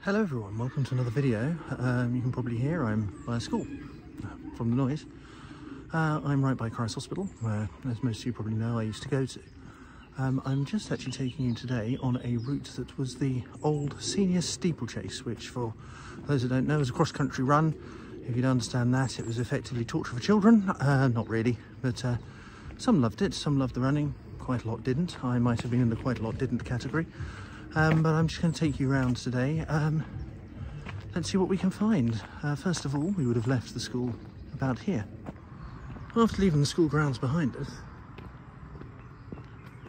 Hello everyone, welcome to another video. You can probably hear I'm by a school from the noise. I'm right by Christ Hospital, where, as most of you probably know, I used to go to. I'm just actually taking you today on a route that was the old senior steeplechase, which for those that don't know is a cross-country run. If you don't understand that, it was effectively torture for children. Not really, but some loved it, some loved the running, quite a lot didn't. I might have been in the quite a lot didn't category. But I'm just going to take you around today. Let's see what we can find. First of all, we would have left the school about here. After leaving the school grounds behind us,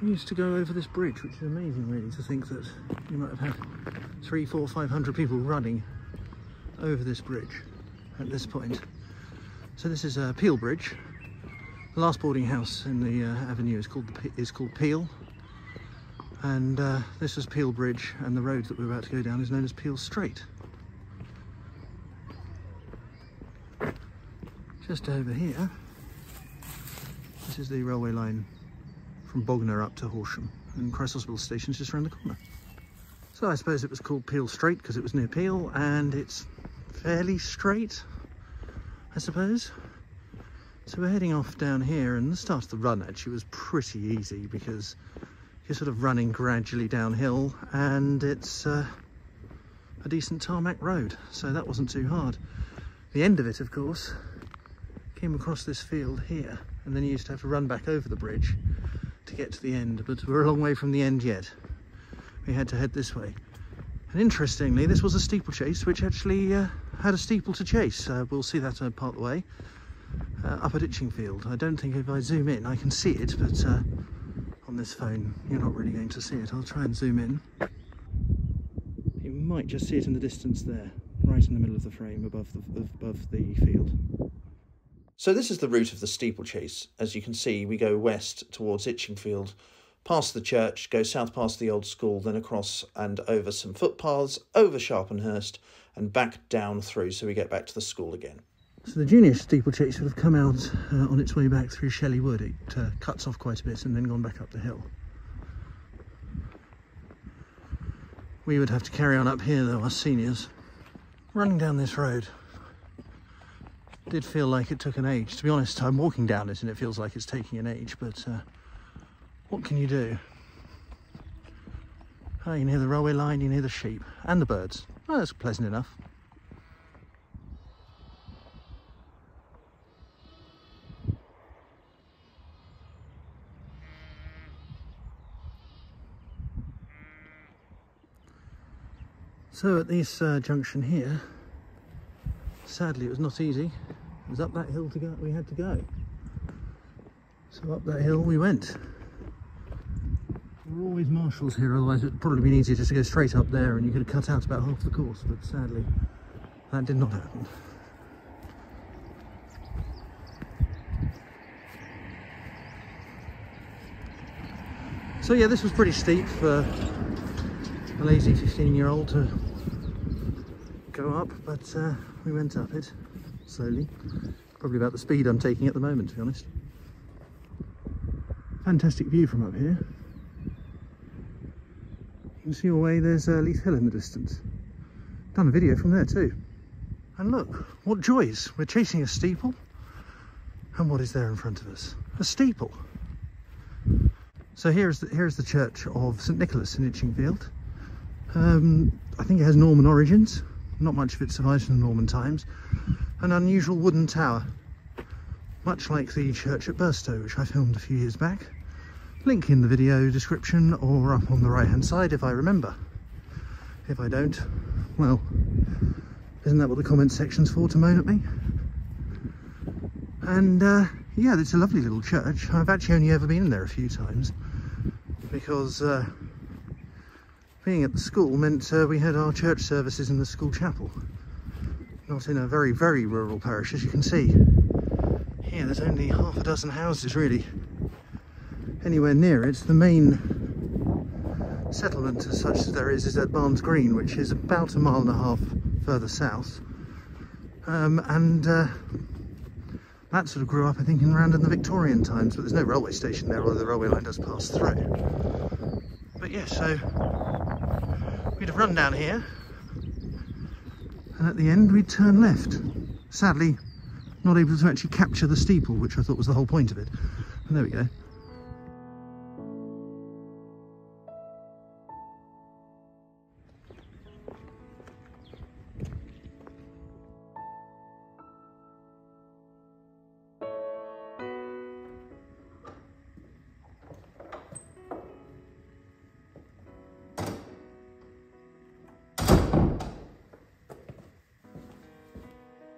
we used to go over this bridge, which is amazing really, to think that you might have had 300, 400, 500 people running over this bridge at this point. So this is Peel Bridge. The last boarding house in the avenue is called Peel. And this is Peel Bridge, and the road that we're about to go down is known as Peel Straight. Just over here, this is the railway line from Bognor up to Horsham, and Christ Hospital station is just around the corner. So I suppose it was called Peel Straight because it was near Peel, and it's fairly straight, I suppose. So we're heading off down here, and the start of the run actually was pretty easy because you're sort of running gradually downhill, and it's a decent tarmac road, so that wasn't too hard. The end of it, of course, came across this field here, and then you used to have to run back over the bridge to get to the end, but we're a long way from the end yet. We had to head this way. And interestingly, this was a steeplechase, which actually had a steeple to chase. We'll see that part of the way, up at Itchingfield. I don't think if I zoom in I can see it, but on this phone you're not really going to see it. I'll try and zoom in. You might just see it in the distance there, right in the middle of the frame above the field. So this is the route of the steeplechase. As you can see, we go west towards Itchingfield, past the church, go south past the old school, then across and over some footpaths, over Sharpenhurst and back down through, so we get back to the school again. So the junior steeplechase would have come out on its way back through Shelley Wood. It cuts off quite a bit and then gone back up the hill. We would have to carry on up here though, us seniors. Running down this road did feel like it took an age. To be honest, I'm walking down it and it feels like it's taking an age, but what can you do? Oh, you can hear the railway line, you can hear the sheep and the birds. Oh, that's pleasant enough. So at this junction here, sadly it was not easy. It was up that hill to go, we had to go. So up that hill we went. There were always marshals here, otherwise it would probably been easier just to go straight up there and you could have cut out about half the course, but sadly that did not happen. So yeah, this was pretty steep for a lazy 15-year-old to go up, but we went up it slowly, probably about the speed I'm taking at the moment, to be honest. Fantastic view from up here. You can see away there's Leith Hill in the distance. Done a video from there too. And look, what joys! We're chasing a steeple, and what is there in front of us? A steeple. So here's the church of St Nicholas in Itchingfield. I think it has Norman origins. Not much of it survives from the Norman times. An unusual wooden tower, much like the church at Burstow, which I filmed a few years back. Link in the video description or up on the right hand side if I remember. If I don't, well, isn't that what the comment section's for, to moan at me? And yeah, it's a lovely little church. I've actually only ever been in there a few times because being at the school meant we had our church services in the school chapel, not in a very, very rural parish, as you can see. Here there's only half a dozen houses really anywhere near it. The main settlement as such as there is at Barnes Green, which is about 1.5 miles further south, and that sort of grew up I think around in the Victorian times, but there's no railway station there, although the railway line does pass through. But yeah, so we'd have run down here and at the end we'd turn left. Sadly, not able to actually capture the steeple, which I thought was the whole point of it. And there we go.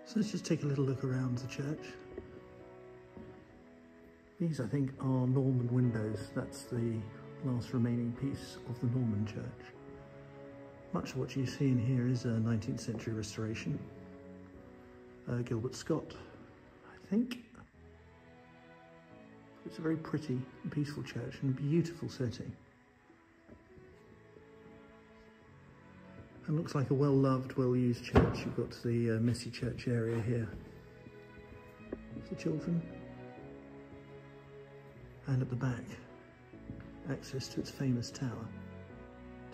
So let's just take a little look around the church. These, I think, are Norman windows. That's the last remaining piece of the Norman church. Much of what you see in here is a 19th century restoration. Gilbert Scott, I think. It's a very pretty and peaceful church and a beautiful setting. And looks like a well-loved, well-used church. You've got the messy church area here for the children. And at the back, access to its famous tower.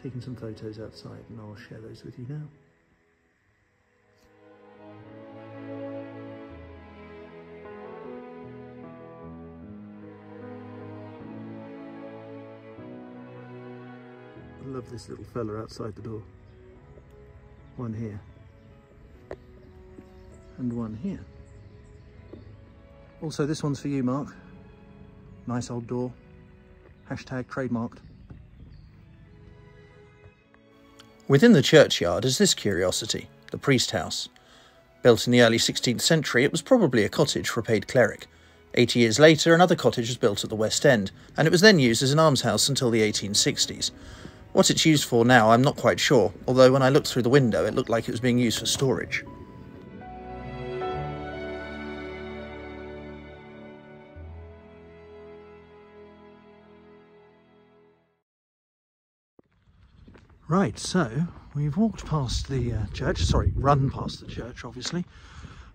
Taking some photos outside, and I'll share those with you now. I love this little fella outside the door. One here, and one here. Also, this one's for you, Mark. Nice old door. Hashtag trademarked. Within the churchyard is this curiosity, the priest house. Built in the early 16th century, it was probably a cottage for a paid cleric. 80 years later, another cottage was built at the west end, and it was then used as an almshouse until the 1860s. What it's used for now, I'm not quite sure, although when I looked through the window, it looked like it was being used for storage. Right, so we've walked past the run past the church, obviously,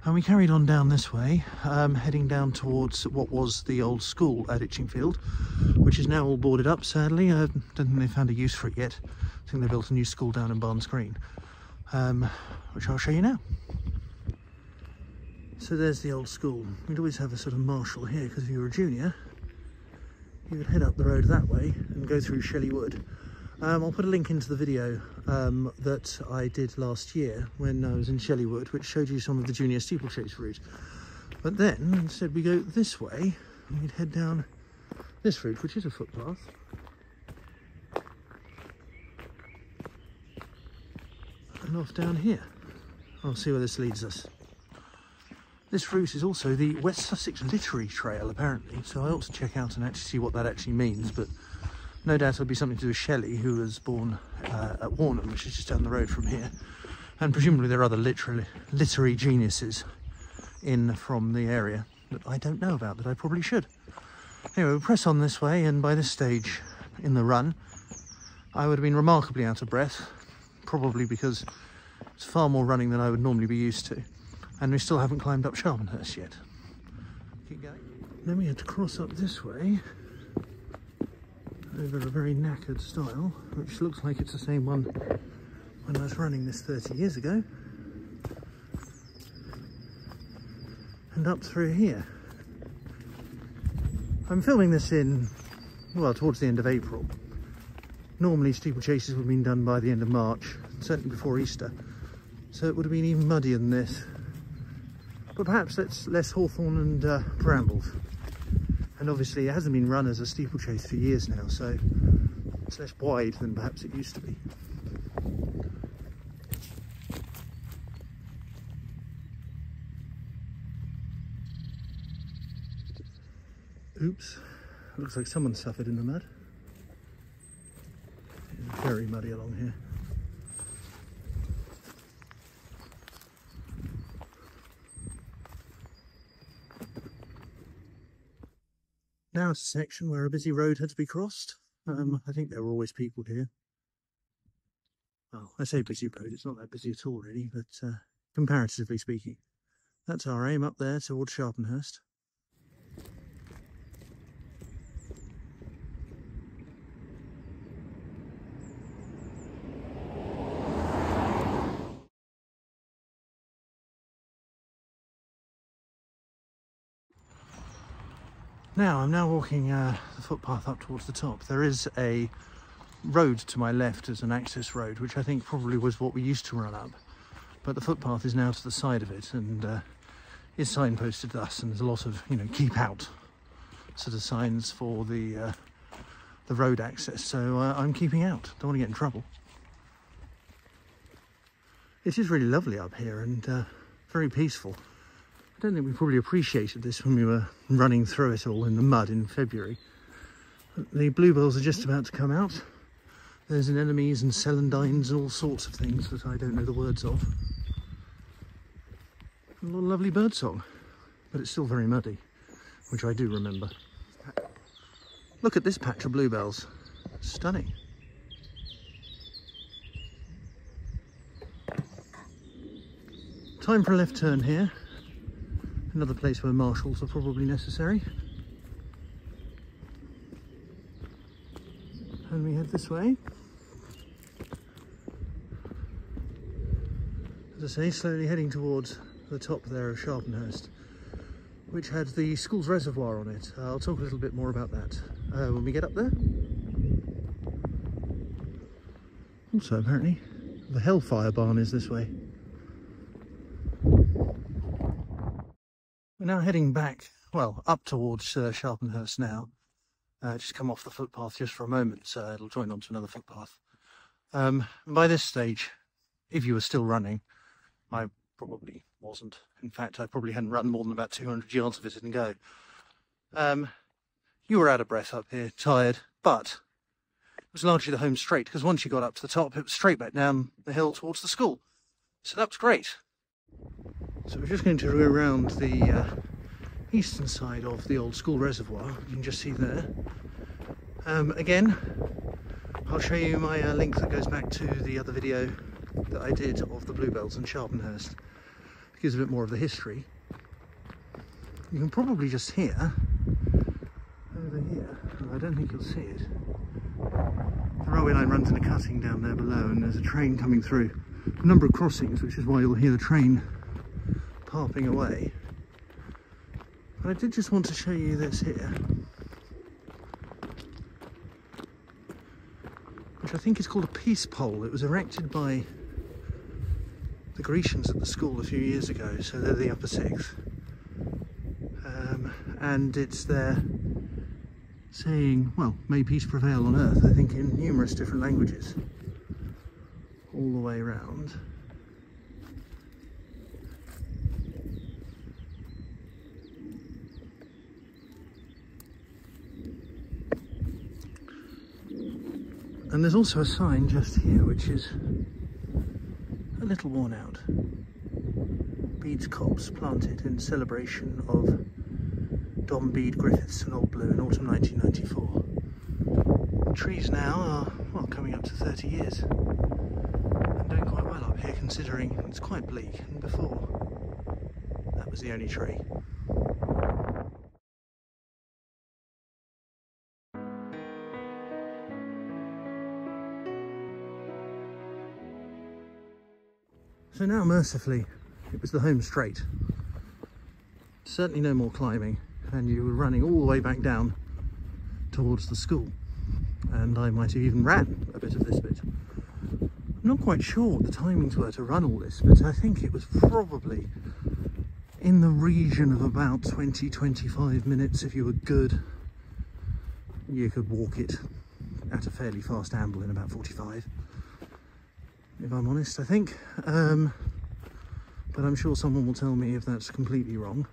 and we carried on down this way, heading down towards what was the old school at Itchingfield, which is now all boarded up, sadly. I don't think they've found a use for it yet. I think they built a new school down in Barnes Green, which I'll show you now. So there's the old school. We'd always have a sort of marshal here, because if you were a junior, you would head up the road that way and go through Shelley Wood. I'll put a link into the video that I did last year when I was in Shelley Wood, which showed you some of the junior steeplechase route. But then, instead we go this way, and we'd head down this route, which is a footpath. And off down here. I'll see where this leads us. This route is also the West Sussex Literary Trail, apparently, so I ought to check out and actually see what that actually means, but no doubt it'll be something to do with Shelley, who was born at Warnham, which is just down the road from here. And presumably there are other literary geniuses in from the area that I don't know about, that I probably should. Anyway, we'll press on this way, and by this stage in the run, I would have been remarkably out of breath, probably because it's far more running than I would normally be used to. And we still haven't climbed up Sharpenhurst yet. Keep going. Then we had to cross up this way, over a very knackered stile, which looks like it's the same one when I was running this 30 years ago. And up through here. I'm filming this in, well, towards the end of April. Normally steeplechases would have been done by the end of March, certainly before Easter. So it would have been even muddier than this. But perhaps it's less hawthorn and brambles. And obviously it hasn't been run as a steeplechase for years now, so it's less wide than perhaps it used to be. Oops, looks like someone suffered in the mud. It's very muddy along here. Now it's a section where a busy road had to be crossed. I think there were always people here. Well, I say busy road, it's not that busy at all really, but comparatively speaking. That's our aim up there towards Sharpenhurst. Now, I'm now walking the footpath up towards the top. There is a road to my left as an access road, which I think probably was what we used to run up. But the footpath is now to the side of it and is signposted thus, and there's a lot of, you know, keep out sort of signs for the road access. So I'm keeping out, don't want to get in trouble. It is really lovely up here and very peaceful. I don't think we probably appreciated this when we were running through it all in the mud in February. The bluebells are just about to come out. There's anemones and celandines and all sorts of things that I don't know the words of. A lot of lovely birdsong, but it's still very muddy, which I do remember. Look at this patch of bluebells. Stunning. Time for a left turn here. Another place where marshals are probably necessary. And we head this way. As I say, slowly heading towards the top there of Sharpenhurst, which had the school's reservoir on it. I'll talk a little bit more about that when we get up there. Also, apparently, the Hellfire barn is this way. We're now heading back, well, up towards Sharpenhurst now. Just come off the footpath just for a moment, so it'll join onto another footpath. By this stage, if you were still running, I probably wasn't. In fact, I probably hadn't run more than about 200 yards of it and go. You were out of breath up here, tired, but it was largely the home straight, because once you got up to the top, it was straight back down the hill towards the school. So that was great. So we're just going to go around the eastern side of the old school reservoir. You can just see there. Again, I'll show you my link that goes back to the other video that I did of the bluebells in Sharpenhurst. It gives a bit more of the history. You can probably just hear over here, I don't think you'll see it. The railway line runs in a cutting down there below, and there's a train coming through. A number of crossings, which is why you'll hear the train parping away. But I did just want to show you this here, which I think is called a peace pole. It was erected by the Grecians at the school a few years ago, so they're the upper sixth. And it's there saying, well, may peace prevail on earth, I think in numerous different languages, all the way around. And there's also a sign just here which is a little worn out. Bede's copse planted in celebration of Dom Bede Griffiths and Old Blue in autumn 1994. The trees now are, well, coming up to 30 years. And doing quite well up here considering it's quite bleak, and before that was the only tree. So now, mercifully, it was the home straight. Certainly no more climbing, and you were running all the way back down towards the school. And I might have even ran a bit of this bit. I'm not quite sure what the timings were to run all this, but I think it was probably in the region of about 20-25 minutes. If you were good, you could walk it at a fairly fast amble in about 45. If I'm honest, I think, but I'm sure someone will tell me if that's completely wrong.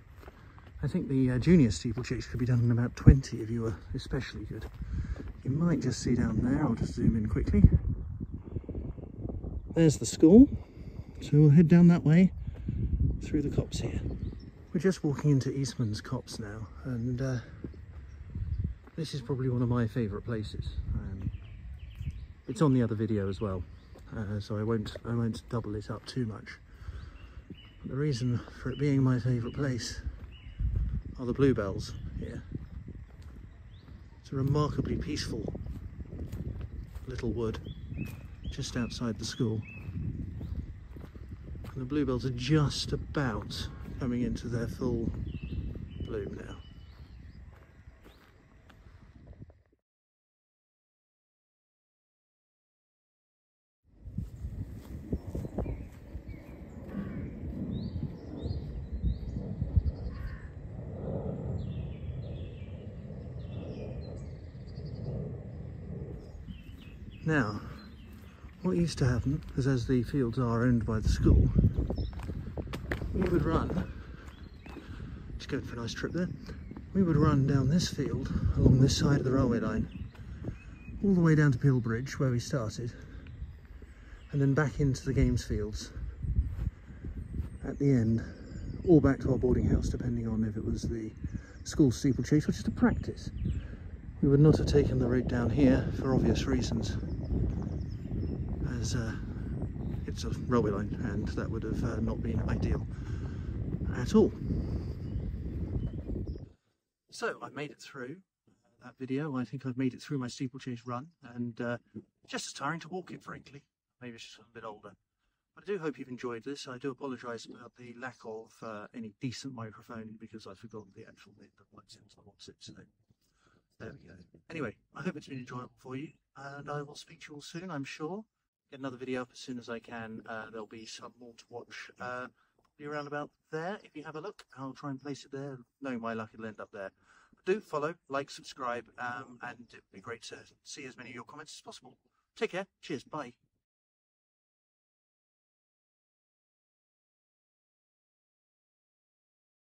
I think the junior steeplechase could be done in about 20 if you were especially good. You might just see down there, I'll just zoom in quickly. There's the school, so we'll head down that way through the copse here. We're just walking into Eastman's Copse now, and this is probably one of my favourite places. It's on the other video as well. So I won't double it up too much. But the reason for it being my favourite place are the bluebells here. It's a remarkably peaceful little wood just outside the school. And the bluebells are just about coming into their full bloom now. Now, what used to happen is, as the fields are owned by the school, we would run, just going for a nice trip there, we would run down this field along this side of the railway line, all the way down to Peel Bridge where we started, and then back into the games fields at the end, or back to our boarding house depending on if it was the school steeplechase, which is to practice. We would not have taken the route down here for obvious reasons, as it's a railway line and that would have not been ideal at all. So I made it through that video. I think I've made it through my steeplechase run, and just as tiring to walk it, frankly. Maybe it's just a bit older. But I do hope you've enjoyed this. I do apologise about the lack of any decent microphone, because I forgot the actual bit that plugs into the what's it. So there we go. Anyway, I hope it's been enjoyable for you, and I will speak to you all soon, I'm sure. Get another video up as soon as I can. There'll be some more to watch. Probably around about there. If you have a look, I'll try and place it there. Knowing my luck, it'll end up there. But do follow, like, subscribe, and it'd be great to see as many of your comments as possible. Take care. Cheers. Bye.